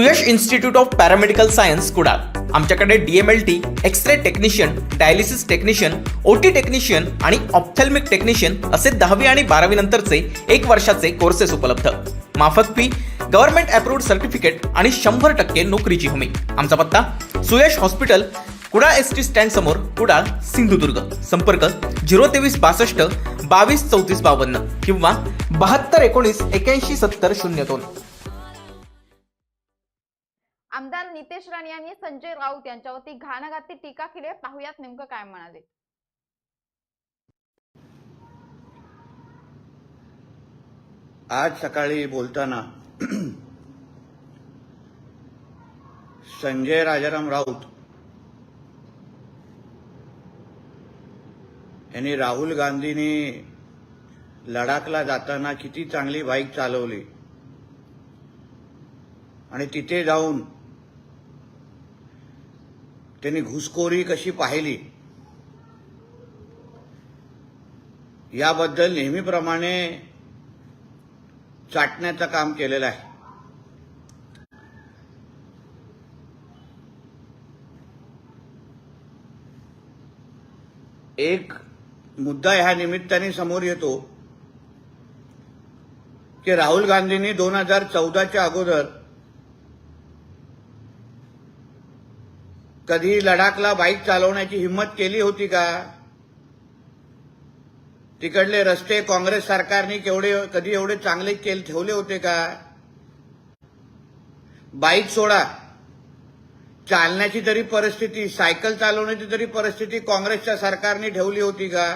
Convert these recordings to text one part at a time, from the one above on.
Suyash institute of paramedical science Kudal. आमच्याकडे DMLT, x ray technician, dialysis technician, OT technician आणि ophthalmic technician असे 10वी आणि 12वी नंतरचे 1 वर्षाचे कोर्सेस उपलब्ध. माफक फी, गव्हर्नमेंट अप्रूव्ड सर्टिफिकेट आणि 100% नोकरीची हमी. आमचा पत्ता Suyash hospital, Kudal ST stand समोर, कुडाळ, सिंधुदुर्ग. संपर्क 023 62 22 34 52 किंवा 72 19 81 70 02. आमदार नितेश राणे यांनी संजय राऊत यांच्यावरती घाणघाती टीका केली. पाहुयात नेमकं काय म्हणाले. आज सकाळी बोलताना संजय राजाराम राऊत यांनी राहुल गांधींनी लडाखला जाताना किती चांगली बाईक चालवली आणि तिथे जाऊन त्यांनी घुसखोरी कशी पाहिली याबद्दल नेहमीप्रमाणे चाटण्याचं काम केलेलं आहे. एक मुद्दा ह्या निमित्ताने समोर येतो की राहुल गांधींनी 2014च्या अगोदर कधी लडाखला बाईक चालवण्याची हिम्मत केली होती का? तिकडले रस्ते काँग्रेस सरकारने कधी एवढे चांगले ठेवले होते का? बाईक सोडा, चालण्याची तरी परिस्थिती, सायकल चालवण्याची तरी परिस्थिती काँग्रेसच्या सरकारने ठेवली होती का?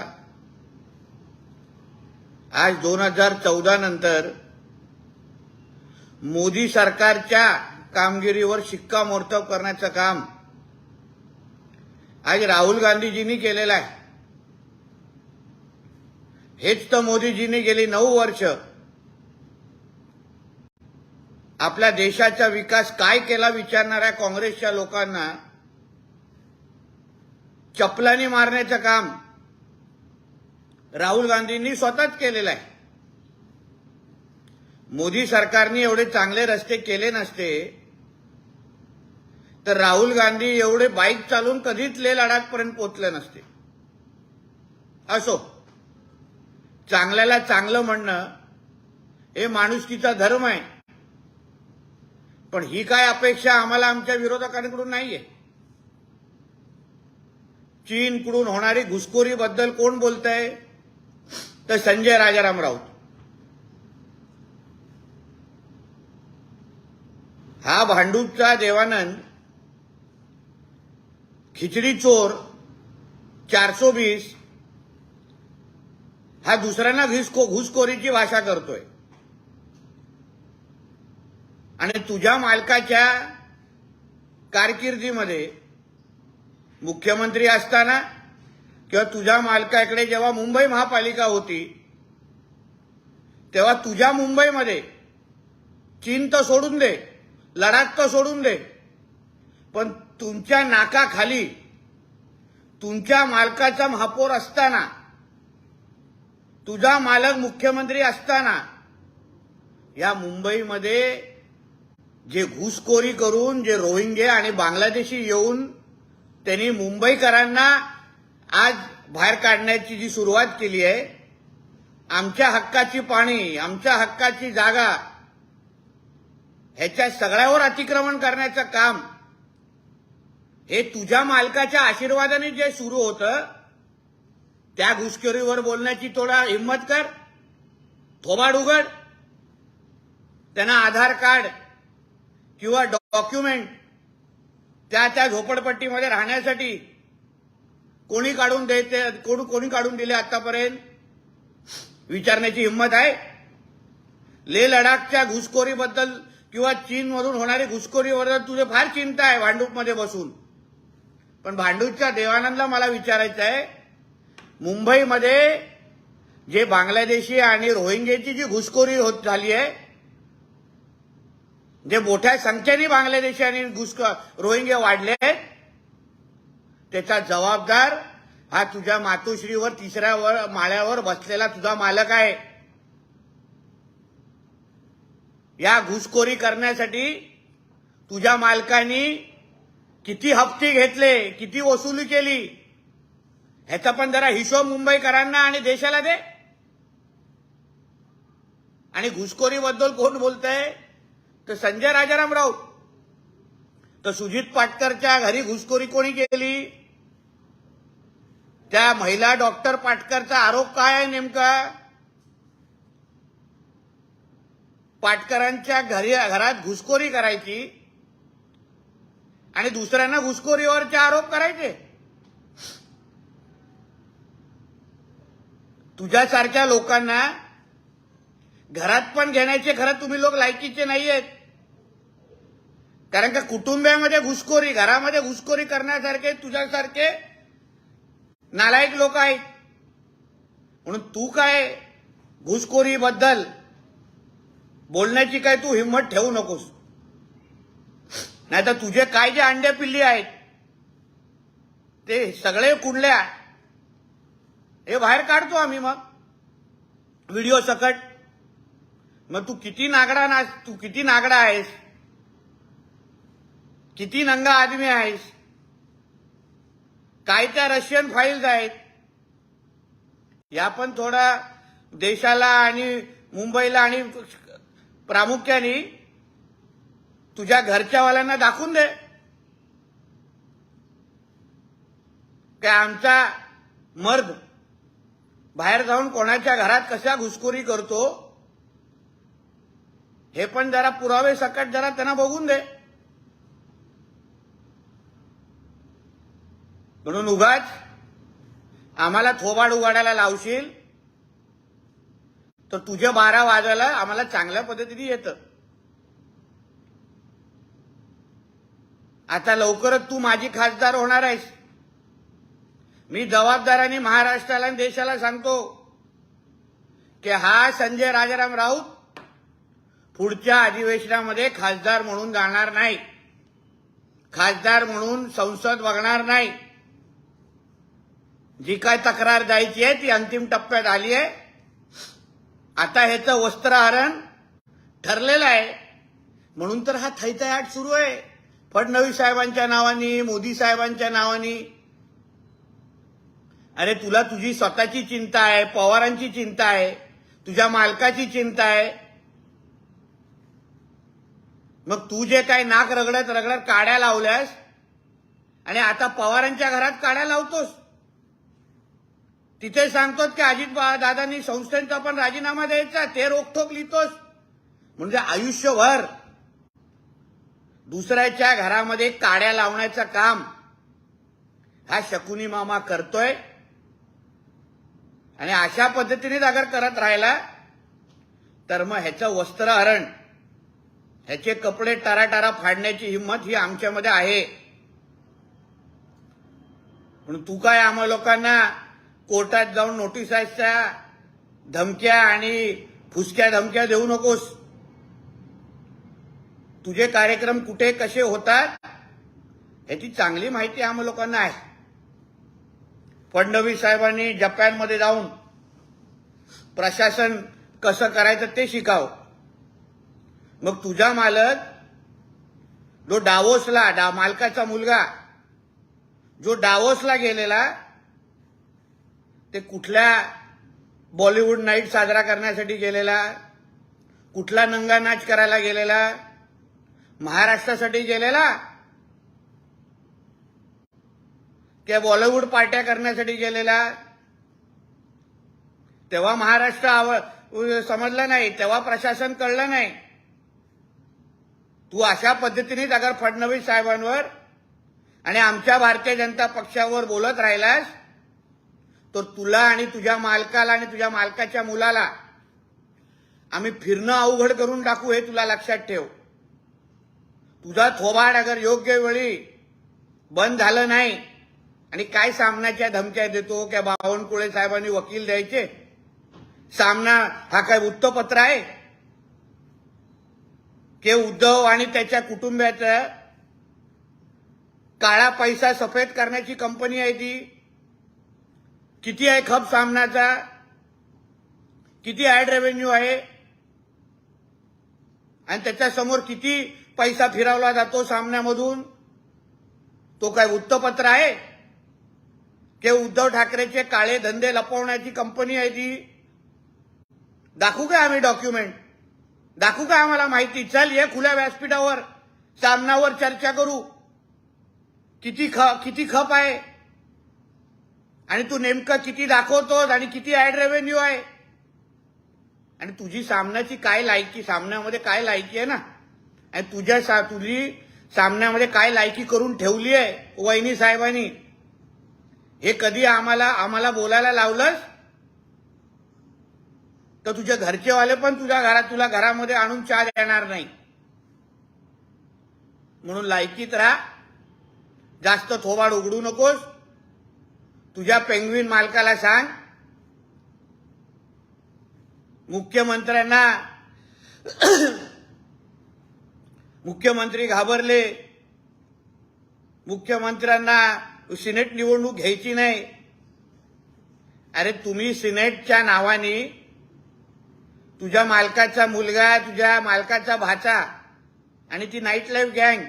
आज 2014 नंतर मोदी सरकारच्या कामगिरीवर शिक्कामोर्तब करण्याचं काम आज राहुल गांधीजींनी केलेलं आहे. हेच तर मोदीजींनी गेली 9 वर्ष आपल्या देशाचा विकास काय केला विचारणाऱ्या काँग्रेसच्या लोकांना चपलाने मारण्याचं काम राहुल गांधींनी स्वतःच केलेलं आहे. मोदी सरकारने एवढे चांगले रस्ते केले नसते तर राहुल गांधी एवढे बाईक चालवून कधीच लेह लडाखपर्यंत पोहोचले नसते. असो, चांगल्याला चांगलं म्हणणं हे माणुसकीचा धर्म आहे, पण ही काय अपेक्षा आम्हाला आमच्या विरोधकांकडून नाहीये. चीनकडून होणारी घुसखोरीबद्दल कोण बोलतंय? तर संजय राजाराम राऊत. हा भांडूपचा देवानंद, खिचडी चोर 420 हा दुसऱ्यांना घुसखोरीची भाषा करतोय आणि तुझ्या मालकाच्या कारकिर्दीमध्ये मुख्यमंत्री असताना किंवा तुझ्या मालकाकडे जेव्हा मुंबई महापालिका होती तेव्हा तुझ्या मुंबईमध्ये चीन तर सोडून दे, लडाख तर सोडून दे, पण तुमच्या नाकाखाली तुमच्या मालकाचा महापौर असताना, तुझा मालक मुख्यमंत्री असताना या मुंबईमध्ये जे घुसखोरी करून जे रोहिंग्या आणि बांगलादेशी येऊन त्यांनी मुंबईकरांना आज बाहेर काढण्याची जी सुरुवात केली आहे, आमच्या हक्काची पाणी, आमच्या हक्काची जागा, ह्याच्या सगळ्यावर अतिक्रमण करण्याचं काम हे तुझ्या मालकाच्या आशीर्वादाने जे सुरू होतं, त्या घुसखोरीवर बोलण्याची थोडा हिम्मत कर, थोबाड उघड. त्यांना आधार कार्ड किंवा डॉक्युमेंट त्या झोपडपट्टीमध्ये राहण्यासाठी कोणी काढून देते, कोणी काढून दिले आतापर्यंत विचारण्याची हिम्मत आहे? लेह लडाखच्या घुसखोरीबद्दल किंवा चीनमधून होणारी घुसखोरीबद्दल तुझे फार चिंता आहे भांडूपमध्ये बसून, पण भांडूपच्या देवानंदला मला विचारायचं आहे, मुंबईमध्ये जे बांगलादेशी आणि रोहिंग्याची जी घुसखोरी झाली आहे, जे मोठ्या संख्येने बांगलादेशी आणि रोहिंग्या वाढले आहेत, त्याचा जबाबदार हा तुझ्या मातोश्रीवर 3ऱ्या माळ्यावर बसलेला तुझा मालक आहे. या घुसखोरी करण्यासाठी तुझ्या मालकानी किती हप्ते घेतले, किती वसुली केली, ह्याचा पण जरा हिशोब मुंबईकरांना आणि देशाला दे. आणि घुसखोरीबद्दल कोण बोलतंय तर संजय राजाराम राऊत. तर सुजित पाटकरच्या घरी घुसखोरी कोणी केली? त्या महिला डॉक्टर पाटकरचा आरोप काय आहे नेमका? पाटकरांच्या घरात घुसखोरी करायची आणि दुसऱ्यांना घुसखोरीवरचे आरोप करायचे. तुझ्यासारख्या लोकांना घरात पण घेण्याचे खरं तुम्ही लोक लायकीचे नाहीयेत. कारण का कुटुंबामध्ये घुसखोरी, घरामध्ये घुसखोरी करण्यासारखे तुझ्यासारखे नालायक लोक आहेत. म्हणून तू काय घुसखोरीबद्दल बोलण्याची काय तू हिंमत ठेवू नकोस. नाहीतर तुझे काय जे अंडे पिल्ली आहेत ते सगळे कुंडल्या हे बाहेर काढतो आम्ही मग व्हिडिओ सकट. मग तू किती नागडा आहेस, किती नंगा आदमी आहेस, काय त्या रशियन फाईल्स आहेत, या पण थोडा देशाला आणि मुंबईला आणि प्रामुख्याने तुझ्या घरच्यावाल्यांना दाखवून दे की आमचा मर्द बाहेर जाऊन कोणाच्या घरात कशा घुसखोरी करतो हे पण जरा पुरावे सकट जरा त्यांना बघून दे. म्हणून उगाच आम्हाला थोबाड उघडायला लावशील तर तुझे 12 वाजायला आम्हाला चांगल्या पद्धतीने येतं. आता लवकरच तू माझी खासदार होणार आहेस. मी जबाबदाराने महाराष्ट्राला आणि देशाला सांगतो की हा संजय राजाराम राऊत पुढच्या अधिवेशनामध्ये खासदार म्हणून जाणार नाही, खासदार म्हणून संसद बघणार नाही. जी काय तक्रार द्यायची आहे ती अंतिम टप्प्यात आली आहे. आता ह्याचं वस्त्रहरण ठरलेलं आहे. म्हणून तर हा थैथयाट सुरू आहे फडणवीस साहेबांच्या नावानी, मोदी साहेबांच्या नावानी. अरे तुला तुझी स्वतःची चिंता आहे, पवारांची चिंता आहे, तुझ्या मालकाची चिंता आहे. मग तू जे काय नाक रगडत रगडत काड्या लावल्यास आणि आता पवारांच्या घरात काड्या लावतोस. तिथे सांगतोस की अजित दादांनी संस्थेचा पण राजीनामा द्यायचा, ते रोखठोक लिहितोस. म्हणजे आयुष्यभर दुसऱ्याच्या घरामध्ये काड्या लावण्याचं काम हा शकुनी मामा करतोय. आणि अशा पद्धतीनेच अगर करत राहिला तर मग ह्याचं वस्त्रहरण, ह्याचे कपडे टाराटारा फाडण्याची हिंमत ही आमच्यामध्ये आहे. म्हणून तू काय आम्हा लोकांना कोर्टात जाऊन नोटिसाच्या धमक्या आणि फुसक्या धमक्या देऊ नकोस. तुझे कार्यक्रम कुठे कसे होतात याची चांगली माहिती आम्हा लोकांना आहे. फडणवीस साहेबांनी जपानमध्ये जाऊन प्रशासन कसं करायचं ते शिकाव. मग तुझा मालक जो डावोसला, मालकाचा मुलगा जो डावोसला गेलेला, ते कुठल्या बॉलिवूड नाईट साजरा करण्यासाठी गेलेला, कुठला नंगा नाच करायला गेलेला, महाराष्ट्रासाठी गेलेला की बॉलिवूड पार्ट्या करण्यासाठी गेलेला? तेव्हा महाराष्ट्र समजलं नाही, तेव्हा प्रशासन कळलं नाही. तू अशा पद्धतीनेच अगर फडणवीस साहेबांवर आणि आमच्या भारतीय जनता पक्षावर बोलत राहिलास तर तुला आणि तुझ्या मालकाला आणि तुझ्या मालकाच्या मुलाला आम्ही फिरणं अवघड करून टाकू, हे तुला लक्षात ठेव. तुझा थोबाड अगर योग्य वेळी बंद झालं नाही आणि काय सामनाच्या धमक्या देतो की बावनकुळे साहेबांनी वकील द्यायचे, सामना हा काय वृत्तपत्र आहे की उद्धव आणि त्याच्या कुटुंबाचा काळा पैसा सफेद करण्याची कंपनी आहे ती? किती आहे खप सामनाचा, किती ऍड रेव्हेन्यू आहे आणि त्याच्यासमोर किती पैसा फिरवला जातो सामन्यामधून? तो काय वृत्तपत्र आहे की उद्धव ठाकरेचे काळे धंदे लपवण्याची कंपनी आहे ती? दाखवू काय आम्ही डॉक्युमेंट? दाखवू काय आम्हाला माहिती? चल ये खुल्या व्यासपीठावर सामनावर चर्चा करू. किती खप आहे आणि तू नेमकं किती दाखवतोस आणि किती ऍड रेव्हेन्यू आहे आणि तुझी सामन्याची काय लायकी, सामन्यामध्ये काय लायकी आहे ना, आणि तुझी सामन्यामध्ये काय लायकी करून ठेवली आहे वहिनी साहेबांनी, हे कधी आम्हाला बोलायला लावलंस तर तुझ्या घरचेवाले पण तुला घरामध्ये आणून चहा देणार नाही. म्हणून लायकीत राहा, जास्त थोबाड उघडू नकोस. तुझ्या पेंग्विन मालकाला सांग, मुख्यमंत्री घाबरले, मुख्यमंत्र्यांना सिनेट निवडणूक घ्यायची नाही. अरे तुम्ही सिनेटच्या नावाने तुझ्या मालकाचा मुलगा, तुझ्या मालकाचा भाचा आणि ती नाईट लाईफ गँग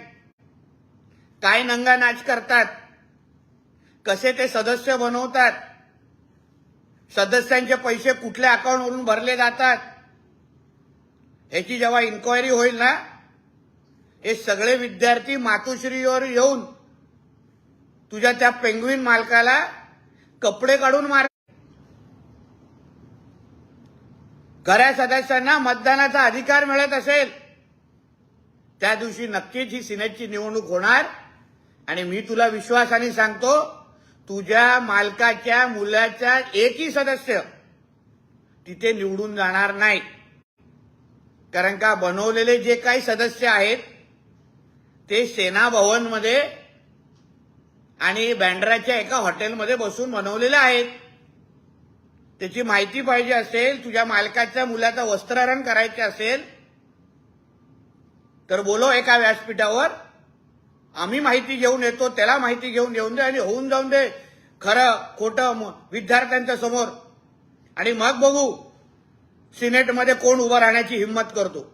काय नंगा नाच करतात, कसे ते सदस्य बनवतात, सदस्यांचे पैसे कुठल्या अकाउंटवरून भरले जातात, याची जेव्हा इन्क्वायरी होईल ना, हे सगळे विद्यार्थी मातोश्रीवर येऊन तुझ्या त्या पेंग्विन मालकाला कपडे काढून मार. खऱ्या सदस्यांना मतदानाचा अधिकार मिळत असेल त्या दिवशी नक्कीच ही सिनेटची निवडणूक होणार. आणि मी तुला विश्वासाने सांगतो, तुझ्या मालकाच्या मुलाचा एकही सदस्य तिथे निवडून जाणार नाही. कारण का बनवलेले जे काही सदस्य आहेत ते सेना भवनमध्ये आणि बँड्राच्या एका हॉटेलमध्ये बसून बनवलेले आहेत. त्याची माहिती पाहिजे असेल, तुझ्या मालकाच्या मुलाचं वस्त्रहरण करायचे असेल तर बोलो एका व्यासपीठावर, आम्ही माहिती घेऊन येतो, त्याला माहिती घेऊन येऊन दे आणि होऊन जाऊन दे खरं खोटं विद्यार्थ्यांच्या समोर. आणि मग बघू सिनेटमध्ये कोण उभं राहण्याची हिंमत करतो.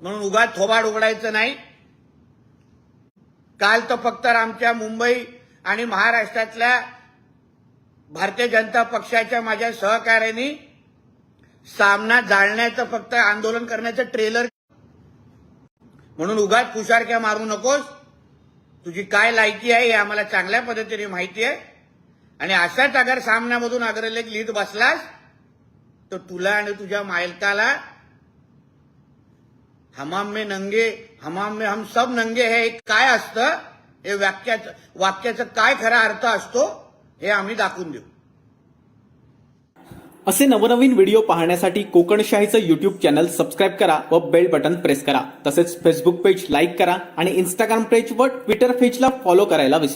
म्हणून उगाच थोबाड उघडायचं नाही. काल तर फक्त आमच्या मुंबई आणि महाराष्ट्रातल्या भारतीय जनता पक्षाच्या माझ्या सहकार्यांनी सामना जाळण्याचं फक्त आंदोलन करण्याचं ट्रेलर. म्हणून उगाच फुशारक्या मारू नकोस. तुझी काय लायकी आहे हे आम्हाला चांगल्या पद्धतीने माहिती आहे. आणि अशाच अगर सामन्यामधून अग्रलेख लिहित बसलास तर तुला आणि तुझ्या मालकाला हमाम में हम सब नंगे है काय असतं, हे वाक्याचं काय खरा अर्थ असतो हे आम्ही दाखवून देऊ. असे नवनवीन व्हिडिओ पाहण्यासाठी कोकणशाहीचं युट्यूब चॅनल सबस्क्राईब करा व बेल बटन प्रेस करा. तसेच फेसबुक पेज लाईक करा आणि इंस्टाग्राम पेज व ट्विटर पेजला फॉलो करायला विसरू